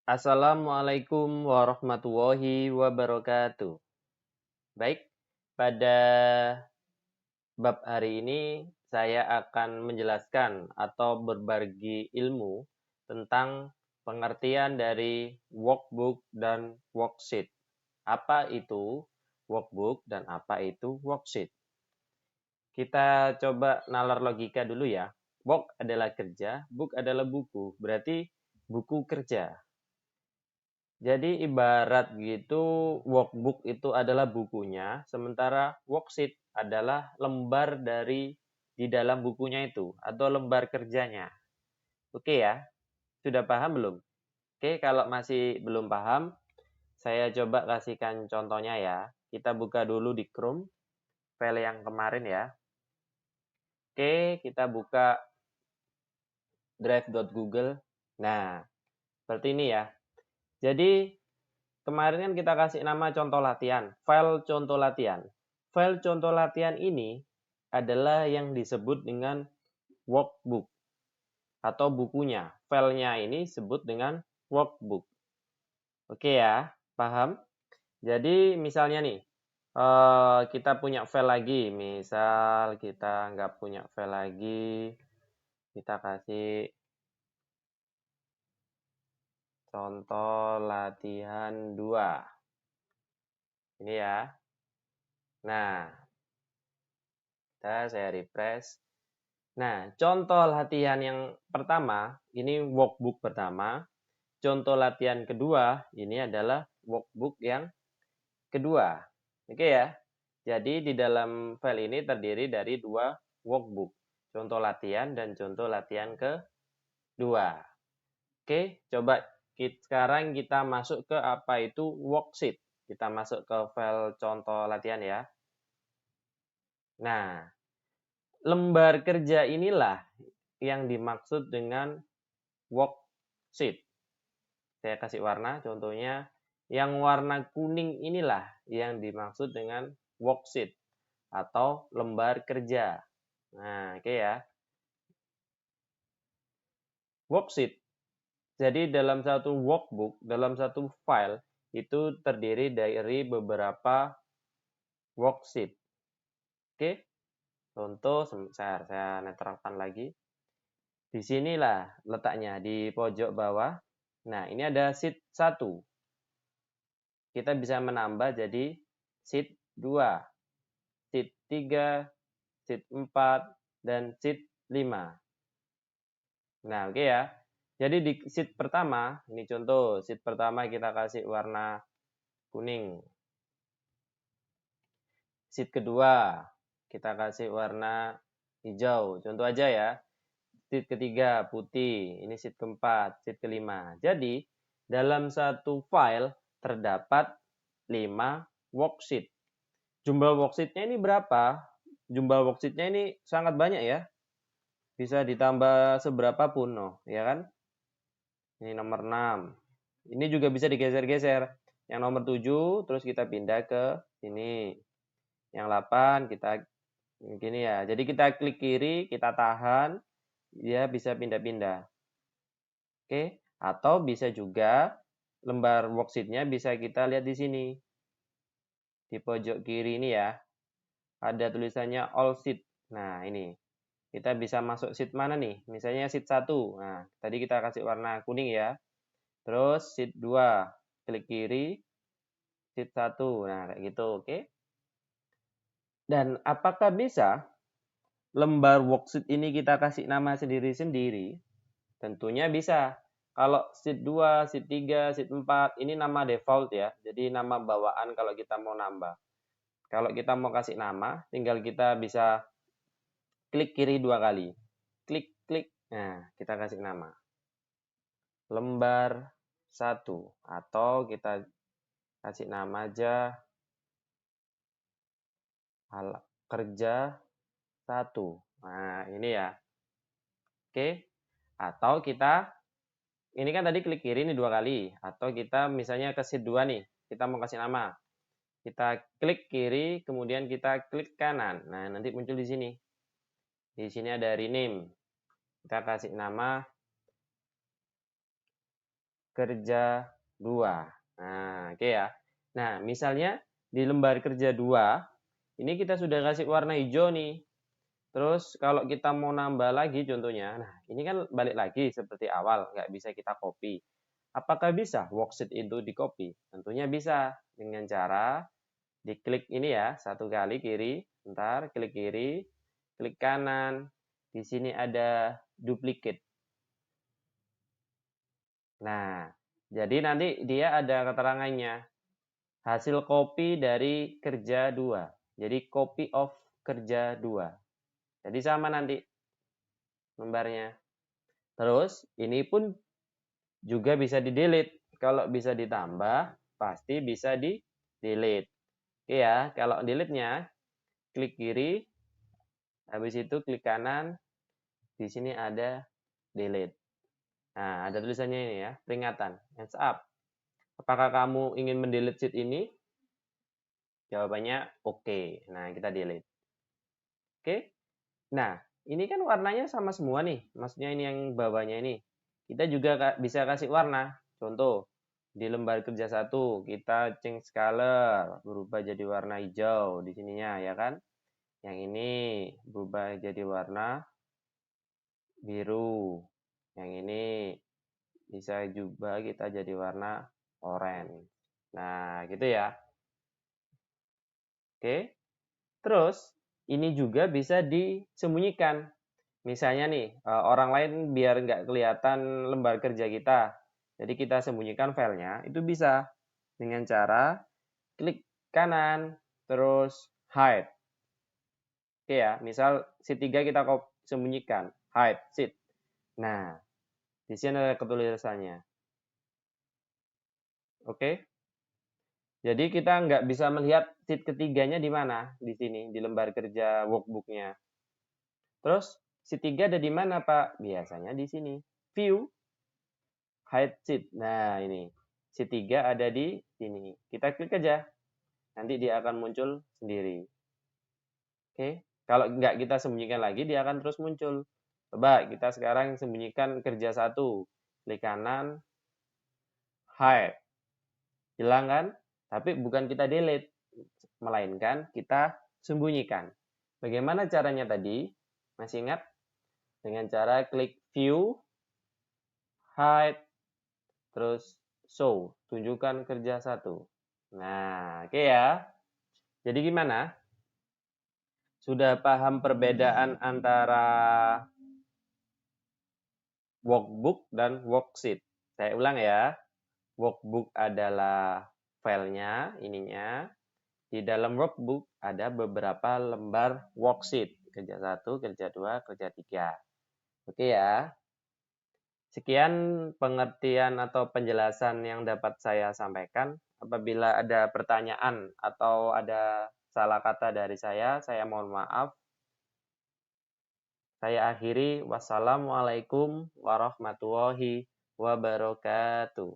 Assalamualaikum warahmatullahi wabarakatuh. Baik, pada bab hari ini saya akan menjelaskan atau berbagi ilmu tentang pengertian dari workbook dan worksheet. Apa itu workbook dan apa itu worksheet? Kita coba nalar logika dulu ya. Work adalah kerja, book adalah buku, berarti buku kerja. Jadi ibarat gitu workbook itu adalah bukunya, sementara worksheet adalah lembar di dalam bukunya itu atau lembar kerjanya. Oke ya, sudah paham belum? Oke, kalau masih belum paham, saya coba kasihkan contohnya ya. Kita buka dulu di Chrome, file yang kemarin ya. Oke, kita buka drive.google. Nah, seperti ini ya. Jadi kemarin kan kita kasih nama contoh latihan, file contoh latihan. File contoh latihan ini adalah yang disebut dengan workbook atau bukunya. Filenya ini disebut dengan workbook. Oke ya, paham? Jadi misalnya nih, kita punya file lagi. Misal kita nggak punya file lagi, kita kasih contoh latihan 2. Ini ya. Nah, saya refresh. Nah, contoh latihan yang pertama, ini workbook pertama. Contoh latihan kedua, ini adalah workbook yang kedua. Oke ya. Jadi di dalam file ini terdiri dari dua workbook. Contoh latihan dan contoh latihan kedua. Oke, coba sekarang kita masuk ke apa itu worksheet. Kita masuk ke file contoh latihan ya. Nah, lembar kerja inilah yang dimaksud dengan worksheet. Saya kasih warna, contohnya yang warna kuning inilah yang dimaksud dengan worksheet atau lembar kerja. Nah, oke ya. Worksheet. Jadi dalam satu workbook, dalam satu file itu terdiri dari beberapa worksheet. Oke. Contoh, saya netralkan lagi. Di sinilah letaknya di pojok bawah. Nah, ini ada sheet 1. Kita bisa menambah jadi sheet 2, sheet 3, sheet 4, dan sheet 5. Nah, oke ya. Jadi di sheet pertama, ini contoh, sheet pertama kita kasih warna kuning. Sheet kedua, kita kasih warna hijau. Contoh aja ya. Sheet ketiga, putih. Ini sheet keempat, sheet kelima. Jadi, dalam satu file terdapat 5 worksheet. Jumlah worksheet-nya ini berapa? Jumlah worksheet-nya ini sangat banyak ya. Bisa ditambah seberapa pun, ya kan? Ini nomor 6. Ini juga bisa digeser-geser. Yang nomor 7, terus kita pindah ke sini. Yang 8, kita gini ya. Jadi kita klik kiri, kita tahan, dia bisa pindah-pindah. Oke, atau bisa juga lembar worksheet-nya bisa kita lihat di sini. Di pojok kiri ini ya. Ada tulisannya all sheet. Nah, ini. Kita bisa masuk sheet mana nih? Misalnya sheet 1. Nah, tadi kita kasih warna kuning ya. Terus sheet 2. Klik kiri. Sheet 1. Nah, kayak gitu, oke. Dan apakah bisa lembar worksheet ini kita kasih nama sendiri-sendiri? Tentunya bisa. Kalau sheet 2, sheet 3, sheet 4, ini nama default ya. Jadi nama bawaan kalau kita mau nambah. Kalau kita mau kasih nama, tinggal kita bisa klik kiri 2 kali. Klik, klik. Nah, kita kasih nama. Lembar 1. Atau kita kasih nama aja kerja 1. Nah, ini ya. Oke. Atau kita, ini kan tadi klik kiri ini 2 kali. Atau kita misalnya ke sheet 2 nih. Kita mau kasih nama. Kita klik kiri, kemudian kita klik kanan. Nah, nanti muncul di sini. Di sini ada rename. Kita kasih nama kerja 2. Nah, oke ya. Nah, misalnya di lembar kerja 2, ini kita sudah kasih warna hijau nih. Terus kalau kita mau nambah lagi contohnya, nah ini kan balik lagi seperti awal, nggak bisa kita copy. Apakah bisa worksheet itu di copy? Tentunya bisa dengan cara diklik ini ya, satu kali kiri, ntar klik kiri, klik kanan, di sini ada duplicate. Nah, jadi nanti dia ada keterangannya, hasil copy dari kerja 2. Jadi copy of kerja 2. Jadi sama nanti lembarnya. Terus ini pun juga bisa di-delete. Kalau bisa ditambah, pasti bisa di-delete. Oke ya, kalau delete-nya klik kiri, habis itu klik kanan, di sini ada delete. Nah, ada tulisannya ini ya, peringatan, hands up. Apakah kamu ingin mendelete sheet ini? Jawabannya oke. Nah, kita delete. Oke. Nah, ini kan warnanya sama semua nih. Maksudnya ini yang bawahnya ini. Kita juga bisa kasih warna. Contoh, di lembar kerja 1 kita change color, berubah jadi warna hijau di sininya ya kan. Yang ini berubah jadi warna biru. Yang ini bisa juga kita jadi warna oranye. Nah, gitu ya. Oke. Terus, ini juga bisa disembunyikan. Misalnya nih, orang lain biar nggak kelihatan lembar kerja kita. Jadi kita sembunyikan filenya, itu bisa dengan cara klik kanan, terus hide. Oke ya, misal sheet 3 kita sembunyikan, hide sheet. Nah, di sini ada ketulisannya. Oke. Jadi kita nggak bisa melihat sheet ketiganya di mana, di sini, di lembar kerja workbook-nya. Terus, sheet 3 ada di mana, Pak? Biasanya di sini. View, hide sheet. Nah, ini. Sheet 3 ada di sini. Kita klik aja. Nanti dia akan muncul sendiri. Oke. Kalau nggak kita sembunyikan lagi, dia akan terus muncul. Coba kita sekarang sembunyikan kerja 1. Klik kanan, hide. Hilang kan? Tapi bukan kita delete. Melainkan kita sembunyikan. Bagaimana caranya tadi? Masih ingat? Dengan cara klik view, hide, terus show. Tunjukkan kerja 1. Nah, oke ya. Jadi gimana? Sudah paham perbedaan antara workbook dan worksheet? Saya ulang ya. Workbook adalah filenya, ininya. Di dalam workbook ada beberapa lembar worksheet. Kerja 1, kerja 2, kerja 3. Oke ya. Sekian pengertian atau penjelasan yang dapat saya sampaikan. Apabila ada pertanyaan atau ada salah kata dari saya mohon maaf. Saya akhiri. Wassalamualaikum warahmatullahi wabarakatuh.